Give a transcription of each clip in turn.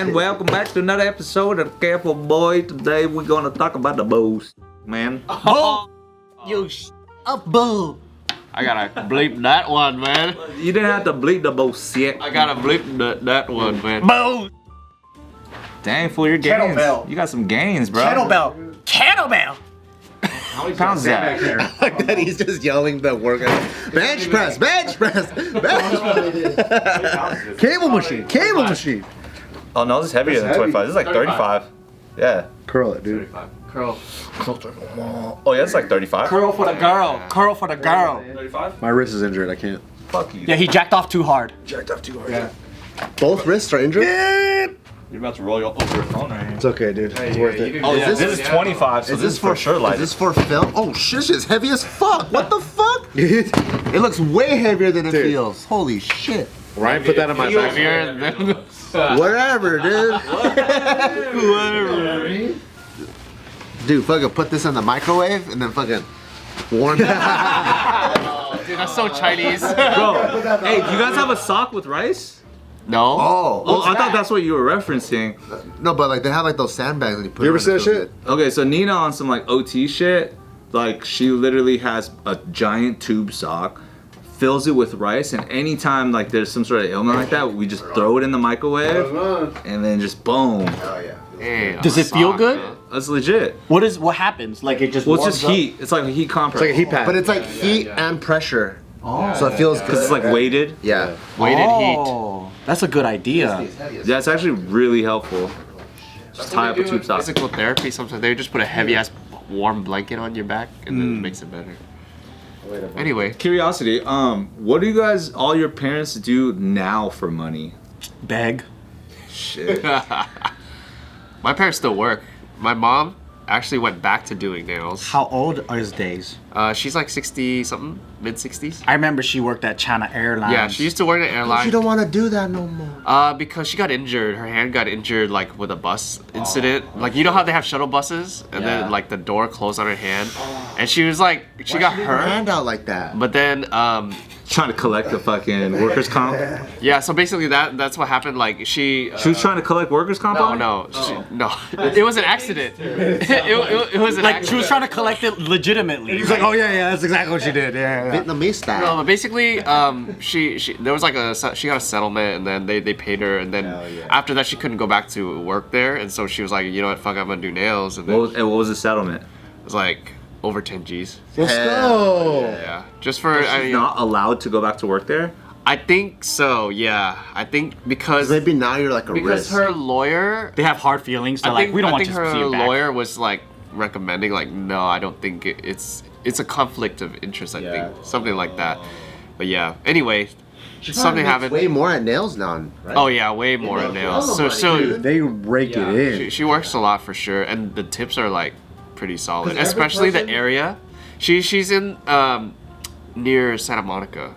man? Welcome back to another episode of Careful Boy. Today we're gonna talk about the bulls, man. Oh, you boo. I gotta bleep that one, man. You didn't have to bleep the bullshit. I gotta bleep that one, man. Boo. Dang, fool, your gains. Kettlebell. You got some gains, bro. Kettlebell. How many pounds is that? Like that, he's just yelling the workout. Bench press, bench press, bench press. Cable machine. Oh no, this is heavier than 25. This is like 35. Yeah. Curl it, dude. Curl. Oh yeah, it's like 35. Curl for the girl. Curl for the girl. 35? My wrist is injured. I can't. Fuck you. Yeah, he jacked off too hard. Jacked off too hard. Yeah. Both wrists are injured? You're about to roll over your phone right here. It's okay, dude. It's worth it. Oh, this is 25, so this is for sure light. Is this for film? Oh shit, this is heavy as fuck. What the fuck? It looks way heavier than it feels. Holy shit. Ryan put that on my back. Heavier than Whatever, dude. whatever. Dude, fucking put this in the microwave and then fucking warm it. Oh, dude, that's so Chinese. Bro, hey, do you guys have a sock with rice? No. Oh, I thought that's what you were referencing. No, but like they have like those sandbags and you put You it ever on see it that feels shit? Okay, so Nina on some like OT shit, like she literally has a giant tube sock, fills it with rice, and anytime like there's some sort of ailment like that, we just throw it in the microwave, and then just boom. Oh yeah. Hey, Does it feel good? That's legit. What happens? Like it just Well, it's warms just heat. It's like a heat compress. It's like a heat pad. But it's like heat and pressure. Oh. So it feels good. Because it's like weighted. Yeah. weighted Oh, that's a good idea. Yeah, it's actually really helpful. Just tie up a tube sock. Physical therapy. Sometimes they just put a heavy ass warm blanket on your back, and then it makes it better. Anyway, Curiosity, what do you guys, all your parents do now for money? Beg. Shit. my parents still work. My mom actually went back to doing nails. How old are his days? She's like 60 something, mid 60s. I remember she worked at China Airlines. Yeah, she used to work at an airline. You don't want to do that no more. Because she got injured. Her hand got injured like with a bus incident. Like you know how they have shuttle buses and then like the door closed on her hand, and she was like she got Her hurt. hand out like that. But then Trying to collect the fucking workers' comp. yeah, so basically that's what happened. Like she She was trying to collect workers' comp on it? no, it was an accident. it was an Like accident. she was trying to collect it legitimately. He's like, oh yeah, that's exactly what she did. Yeah. Vietnamese style. No, but basically, she there was like she got a settlement, and then they paid her, and then after that she couldn't go back to work there, and so she was like, you know what, fuck, I'm gonna do nails, and then What was the settlement? it was like over 10 G's. Let's go. Yeah, just for I She's mean, not allowed to go back to work there? I think so. Yeah, I think because Maybe now you're like a risk. her lawyer. They have hard feelings. They're like, we don't I want think you to see her it back. lawyer was like recommending like, no, I don't think it's a conflict of interest. I think something like that. But yeah. Anyway, something happened. Way more at nails now, right? Oh yeah, way more at nails. So They rake it in. she works a lot for sure, and the tips are like pretty solid, especially the area. She's in near Santa Monica.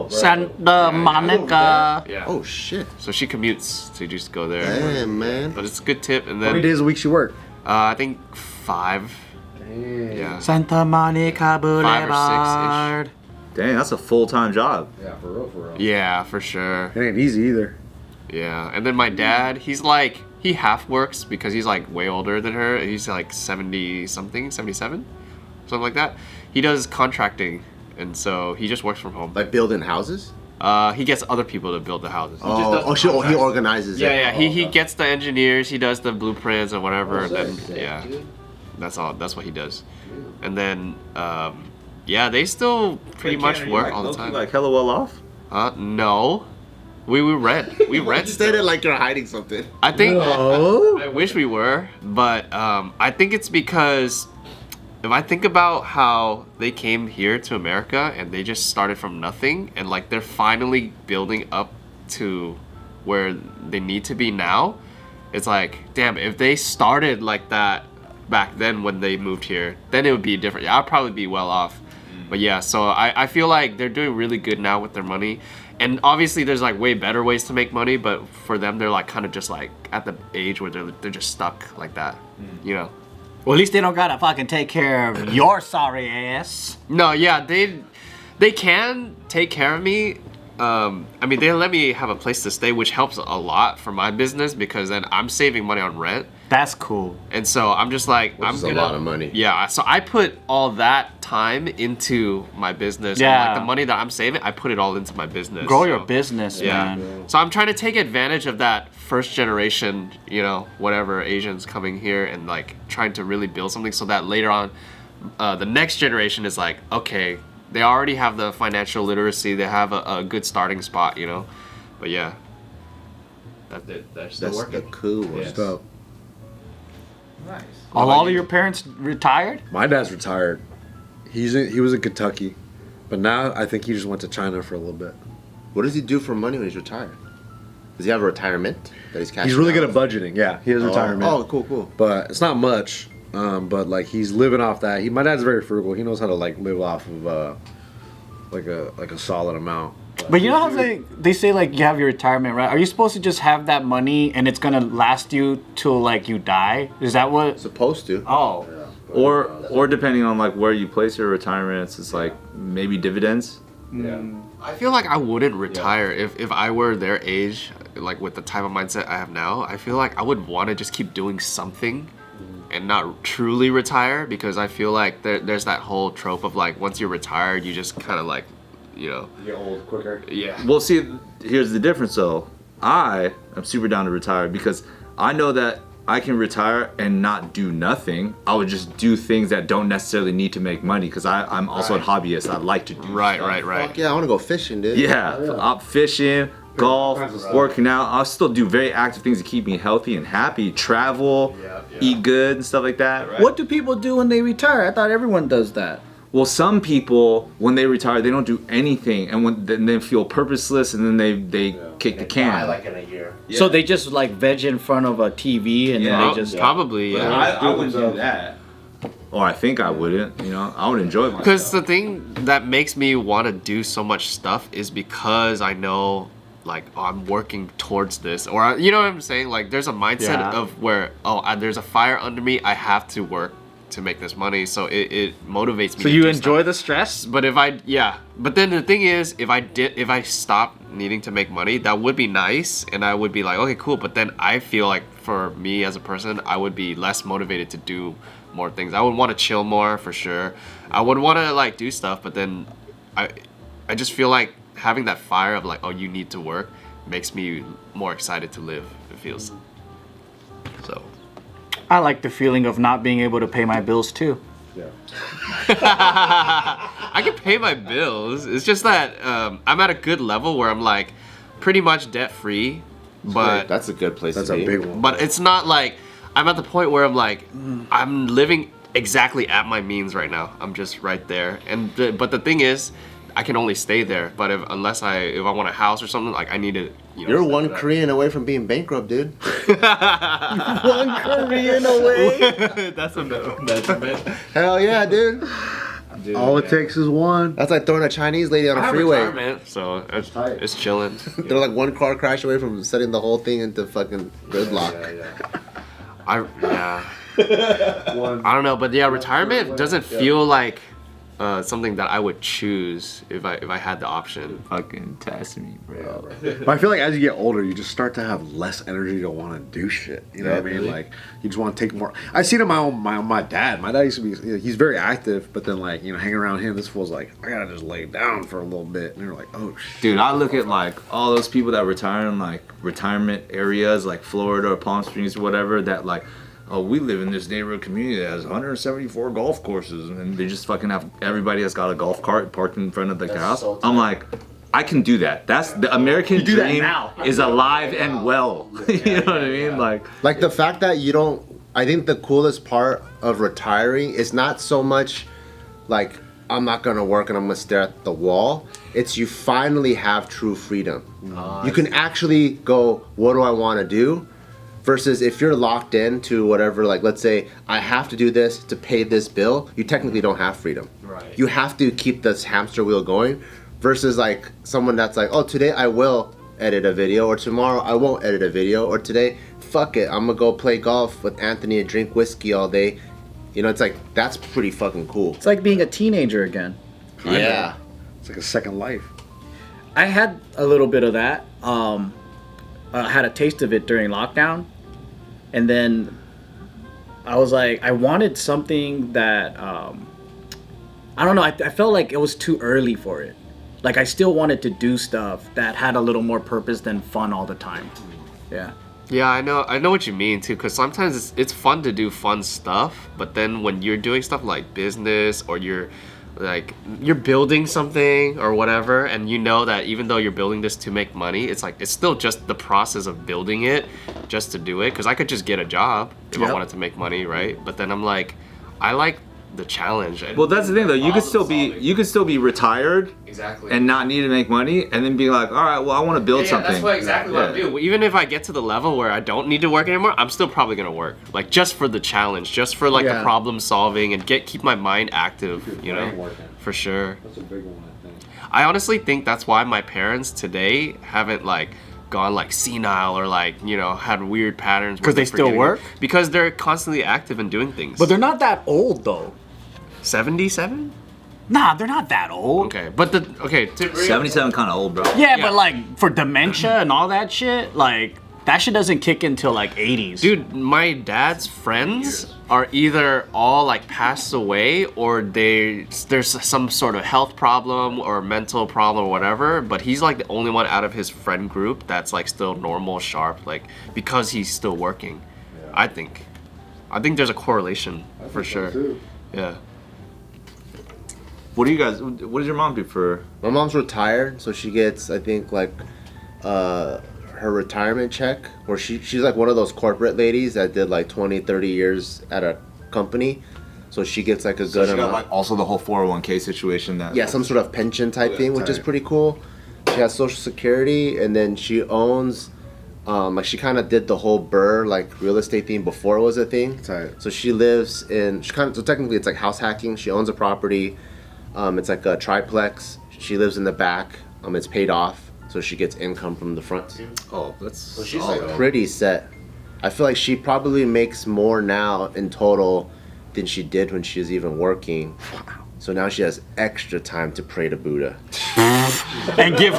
Santa Monica. Yeah. Oh shit. So she commutes to just go there. Damn, man. But it's a good tip, and How many then days a week she work? I think 5. Yeah. Santa Monica Boulevard. Dang, that's a full-time job. Yeah, for sure. It ain't easy either. Yeah, and then my dad, he's like, he half works because he's like way older than her. He's like 70 something, 77, something like that. He does contracting, and so he just works from home. Like building houses? He gets other people to build the houses. He organizes it. Yeah, he gets the engineers, he does the blueprints and whatever, and then yeah, that's all. That's what he does. And then yeah, they still pretty much work all the time. Like hella well off? No. We rent. We rent. You stated like you're hiding something. I think. I wish we were, but I think it's because if I think about how they came here to America and they just started from nothing, and like they're finally building up to where they need to be now, it's like, damn, if they started like that back then when they moved here, then it would be different. I'd probably be well off. But yeah, so I feel like they're doing really good now with their money. And obviously there's like way better ways to make money, but for them they're like kind of just like at the age where they're just stuck like that, you know. Well, at least they don't gotta fucking take care of your sorry ass. No, yeah, they can take care of me I mean, they let me have a place to stay, which helps a lot for my business because then I'm saving money on rent. That's cool. And so I'm just like, Which is a lot of money. Yeah, so I put all that time into my business. Yeah. And like the money that I'm saving, I put it all into my business. Grow your business, Yeah. man. So I'm trying to take advantage of that first generation, you know, whatever Asians coming here and like trying to really build something so that later on, the next generation is like, okay, they already have the financial literacy, they have a good starting spot, you know. But yeah, that's still That's working. the cool Yes. stuff. Nice. All of your parents retired? My dad's retired. He was in Kentucky, but now I think he just went to China for a little bit. What does he do for money when he's retired? Does he have a retirement that he's cashing He's really out? good at budgeting. Yeah, he has retirement. Oh, cool. But it's not much. But like he's living off that. My dad's very frugal. He knows how to like live off of like a solid amount. But you know how they say like you have your retirement, right? Are you supposed to just have that money and it's gonna last you till like you die? Is that what? Supposed to. Oh, Or depending on like where you place your retirement, it's like maybe dividends. I feel like I wouldn't retire if I were their age, like with the type of mindset I have now. I feel like I would want to just keep doing something and not truly retire because I feel like there's that whole trope of like once you're retired, you just kind of like, you know. Get old quicker. Yeah. Well, see, here's the difference though. I am super down to retire because I know that I can retire and not do nothing. I would just do things that don't necessarily need to make money because I'm also a hobbyist. I like to do Right. Fuck yeah, I want to go fishing, dude. Yeah, I'm fishing, golf, working out. I'll still do very active things to keep me healthy and happy. Travel, eat good and stuff like that. Right? What do people do when they retire? I thought everyone does that. Well, some people when they retire, they don't do anything, and then they feel purposeless, and then they kick the can. in a year. So they just like veg in front of a TV and then they just. Probably, yeah. I wouldn't do that. Or I think I wouldn't. You know, I would enjoy myself. Because the thing that makes me want to do so much stuff is because I know, like, I'm working towards this. Or, you know what I'm saying? Like, there's a mindset Yeah. of where, there's a fire under me. I have to work to make this money. So it motivates me so to you do enjoy stuff. the stress? But but then the thing is, if I stopped needing to make money, that would be nice. And I would be like, okay, cool. But then I feel like for me as a person, I would be less motivated to do more things. I would want to chill more for sure. I would want to like do stuff, but then I just feel like having that fire of like, oh, you need to work makes me more excited to live. It feels so. I like the feeling of not being able to pay my bills too. I can pay my bills. It's just that I'm at a good level where I'm like pretty much debt free, but That's a good place That's to a be. big one. but it's not like I'm at the point where I'm like I'm living exactly at my means right now. I'm just right there. But the thing is, I can only stay there. But unless I want a house or something, like I need to. You know, You're step one it up. Korean away from being bankrupt, dude. One Korean away. That's a bit. Hell yeah, dude. All it takes is one. That's like throwing a Chinese lady on I a have freeway. retirement, so it's chilling. They're like one car crash away from setting the whole thing into fucking gridlock. I don't know, but yeah, retirement doesn't feel like something that I would choose if I had the option. Fucking test me, bro. But I feel like as you get older, you just start to have less energy to want to do shit. You know what I mean? really? Like you just want to take more. I seen it my dad. My dad used to be. He's very active, but then like hanging around him, this fool's like, I gotta just lay down for a little bit, and you're like, oh shit. Dude, I look at like all those people that retire in like retirement areas like Florida or Palm Springs or whatever that like, oh, we live in this neighborhood community that has 174 golf courses, and they just fucking have everybody has got a golf cart parked in front of like, their house. so I'm like, I can do that. That's the American do that dream now. is alive and well. You know what I mean? Like Like the fact that you don't. I think the coolest part of retiring is not so much like I'm not gonna work and I'm gonna stare at the wall. It's you finally have true freedom. You can actually go, what do I want to do? Versus if you're locked into whatever, like let's say I have to do this to pay this bill, you technically don't have freedom. Right. You have to keep this hamster wheel going. Versus like someone that's like, oh, today I will edit a video, or tomorrow I won't edit a video, or today, fuck it, I'm gonna go play golf with Anthony and drink whiskey all day. You know, it's like, that's pretty fucking cool. It's like being a teenager again. Yeah. It's like a second life. I had a little bit of that. I had a taste of it during lockdown, and then I was like, I wanted something that I don't know. I felt like it was too early for it. Like I still wanted to do stuff that had a little more purpose than fun all the time. Yeah. Yeah, I know what you mean too. Cause sometimes it's fun to do fun stuff, but then when you're doing stuff like business or you're building something or whatever, and you know that even though you're building this to make money, it's like it's still just the process of building it just to do it. Cause I could just get a job if I wanted to make money, right? But then I'm like, I like the challenge. Well, that's the thing though. You could still be retired exactly and not need to make money, and then be like, all right, well, I want to build something. That's exactly what I do. Even if I get to the level where I don't need to work anymore, I'm still probably gonna work, like just for the challenge, just for like the problem solving and keep my mind active. You know, for sure. That's a big one, I think. I honestly think that's why my parents today haven't like gone like senile or like, you know, had weird patterns. Because they still work? Because they're constantly active and doing things. But they're not that old though. 77? Nah, they're not that old. Okay, but 77 kind of old, bro. Yeah, but like for dementia and all that shit, like that shit doesn't kick until like 80s. Dude, my dad's friends are either all like passed away or there's some sort of health problem or mental problem or whatever, but he's like the only one out of his friend group that's like still normal, sharp, like because he's still working. Yeah. I think there's a correlation for sure. Too. Yeah. What does your mom do for? My mom's retired, so she gets, I think, like, her retirement check, where she's like one of those corporate ladies that did like 20, 30 years at a company. So she gets like a good she amount. Got, like, also the whole 401k situation that. Yeah, some sort of pension type thing, which is pretty cool. She has Social Security, and then she owns, like she kind of did the whole Burr like real estate thing before it was a thing. Right. So she lives in, so technically it's like house hacking. She owns a property. It's like a triplex. She lives in the back. It's paid off, so she gets income from the front too. Oh, that's. So she's like pretty set. I feel like she probably makes more now in total than she did when she was even working. So now she has extra time to pray to Buddha. And give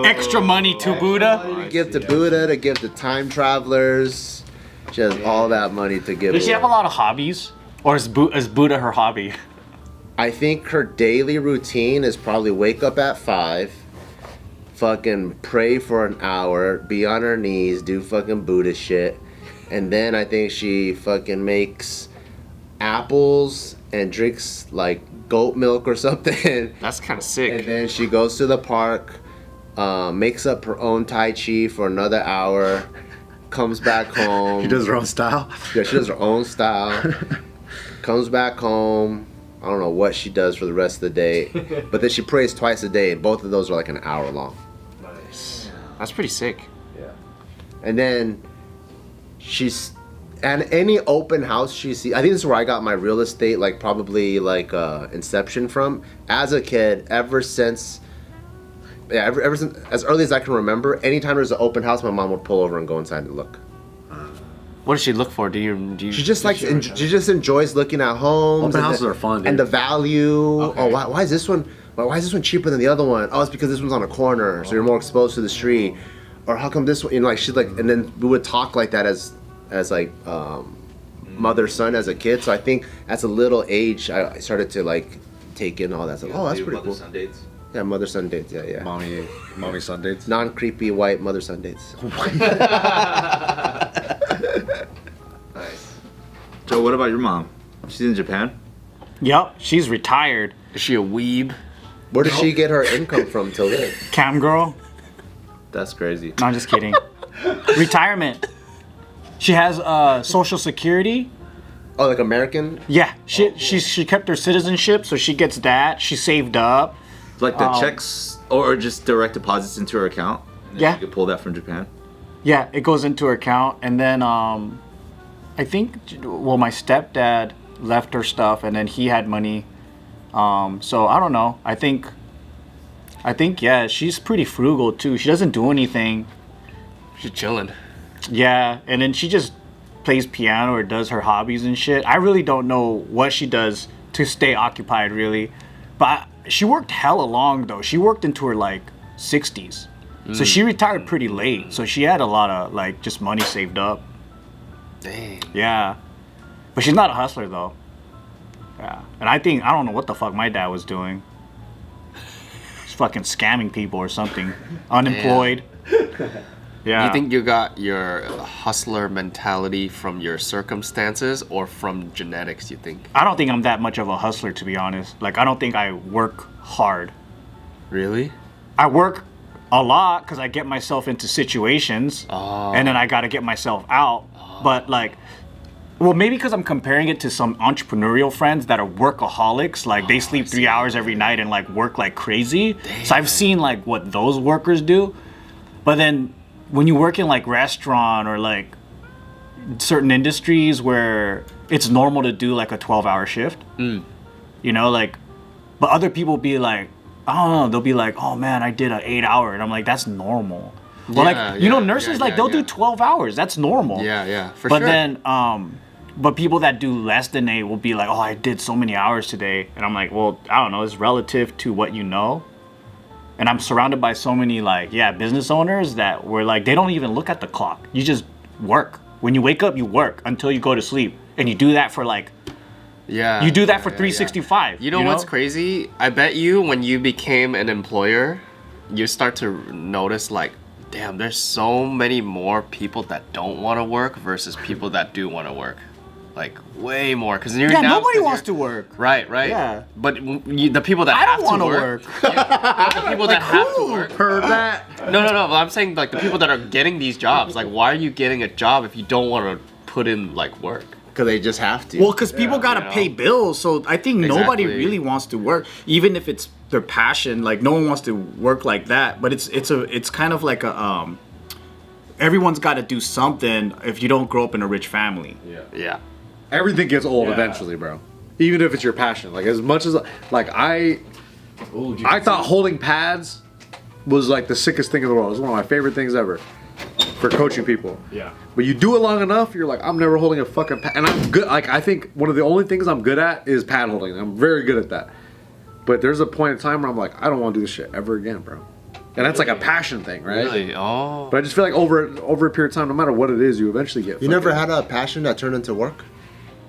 extra money to Buddha. To give to Buddha, to give to time travelers. She has all that money to give. Does she have a lot of hobbies? Or is Buddha her hobby? I think her daily routine is probably wake up at 5, fucking pray for an hour, be on her knees, do fucking Buddha shit, and then I think she fucking makes apples and drinks like goat milk or something. That's kind of sick. And then she goes to the park, makes up her own Tai Chi for another hour, comes back home. She does her own style? Yeah, she does her own style. Comes back home. I don't know what she does for the rest of the day, but then she prays twice a day, and both of those are like an hour long. Nice. That's pretty sick. Yeah. And then she's, and any open house she sees, I think this is where I got my real estate, like probably like inception from. As a kid, ever since as early as I can remember, anytime there's an open house, my mom would pull over and go inside and look. What does she look for? Do you She just likes. She just enjoys looking at homes. Open houses are fun, dude. And the value. Okay. Oh, why is this one? Why is this one cheaper than the other one? Oh, it's because this one's on a corner, so you're more exposed to the street. Or how come this one? You know, like she's like, and then we would talk like that as like mother son as a kid. So I think at a little age, I started to like take in all that stuff. Oh, that's pretty cool. Son dates? Yeah, mother son dates. Yeah. Mommy son dates. Non creepy white mother son dates. Nice. Joe, what about your mom? She's in Japan? Yup, she's retired. Is she a weeb? Where does she get her income from till then? Cam girl. That's crazy. No, I'm just kidding. Retirement. She has Social Security. Oh, like American? Yeah, she kept her citizenship, so she gets that. She saved up. Like the checks or just direct deposits into her account? And then Yeah. She could pull that from Japan? Yeah, it goes into her account, and then I think, well, my stepdad left her stuff, and then he had money. So I don't know. I think yeah, she's pretty frugal too. She doesn't do anything. She's chilling. Yeah, and then she just plays piano or does her hobbies and shit. I really don't know what she does to stay occupied, really. But she worked hella long though. She worked into her like 60s. So she retired pretty late. So she had a lot of like just money saved up. Dang. Yeah. But she's not a hustler though. Yeah. And I don't know what the fuck my dad was doing. He's fucking scamming people or something. Unemployed. Yeah. You think you got your hustler mentality from your circumstances or from genetics, you think? I don't think I'm that much of a hustler, to be honest. Like, I don't think I work hard. Really? I work a lot because I get myself into situations and then I got to get myself out. But like, well, maybe because I'm comparing it to some entrepreneurial friends that are workaholics. Like they sleep 3 hours every night and like work like crazy. Damn. So I've seen like what those workers do. But then when you work in like restaurant or like certain industries where it's normal to do like a 12-hour shift, you know, like, but other people be like, I don't know, they'll be like, oh man, I did an 8-hour. And I'm like, that's normal. Well, like, you know, nurses, like, they'll do 12 hours. That's normal. Yeah, for but sure. But then, but people that do less than 8 will be like, oh, I did so many hours today. And I'm like, well, I don't know. It's relative to what you know. And I'm surrounded by so many, like, business owners that were like, they don't even look at the clock. You just work. When you wake up, you work until you go to sleep. And you do that for, like, you do that for 365. You know what's crazy? I bet you when you became an employer, you start to notice like, damn, there's so many more people that don't want to work versus people that do want to work. Like way more, because you're nobody wants to work. Right. Yeah. But the people that have to work. The people that have to work. Heard that? No. I'm saying like the people that are getting these jobs. Like, why are you getting a job if you don't want to put in like work? Because they just have to. Well, because people gotta pay bills, so I think nobody really wants to work, even if it's their passion. Like no one wants to work like that, but it's kind of like a everyone's got to do something if you don't grow up in a rich family. Yeah. Everything gets old eventually, bro. Even if it's your passion. Like as much as like I thought holding pads was like the sickest thing in the world. It was one of my favorite things ever for coaching people. Yeah. But you do it long enough, you're like, I'm never holding a fucking pad. And I'm good. Like I think one of the only things I'm good at is pad holding. I'm very good at that. But there's a point in time where I'm like, I don't want to do this shit ever again, bro. And that's like a passion thing, right? Really? Oh. But I just feel like over a period of time, no matter what it is, you eventually get. You never had a passion that turned into work?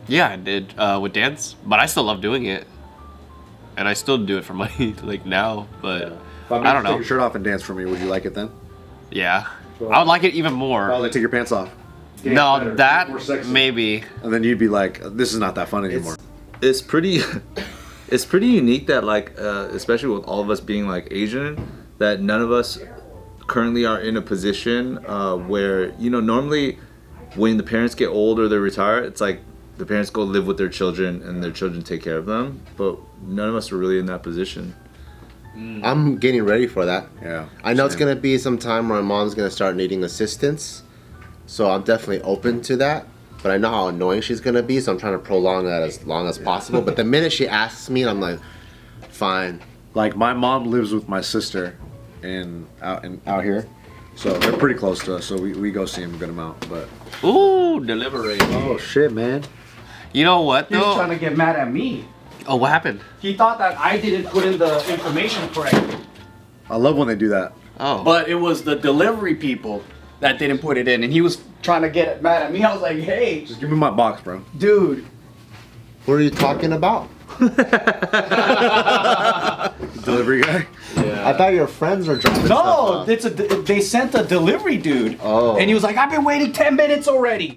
Yeah, I did with dance, but I still love doing it, and I still do it for money like now. But I don't know. Take your shirt off and dance for me. Would you like it then? Yeah, I would like it even more. Oh, they take your pants off. No, that maybe. And then you'd be like, this is not that fun anymore. It's pretty unique that like especially with all of us being like Asian, that none of us currently are in a position where, you know, normally when the parents get old or they retire, it's like the parents go live with their children and their children take care of them, but none of us are really in that position. I'm getting ready for that. Yeah. I know it's gonna be some time where my mom's gonna start needing assistance, so I'm definitely open to that. But I know how annoying she's gonna be, so I'm trying to prolong that as long as possible. But the minute she asks me, I'm like, fine. Like my mom lives with my sister out here, so they're pretty close to us. So we go see him a good amount. But Ooh, deliberate. oh shit, man. You know what He was though? trying to get mad at me. Oh, what happened? He thought that I didn't put in the information correctly. I love when they do that. Oh. But it was the delivery people that didn't put it in, and he was trying to get mad at me. I was like, hey, Just give me my box, bro. dude. What are you talking about? Delivery guy. I thought your friends were dropping stuff No, off. they sent a delivery dude. Oh. And he was like, I've been waiting 10 minutes already.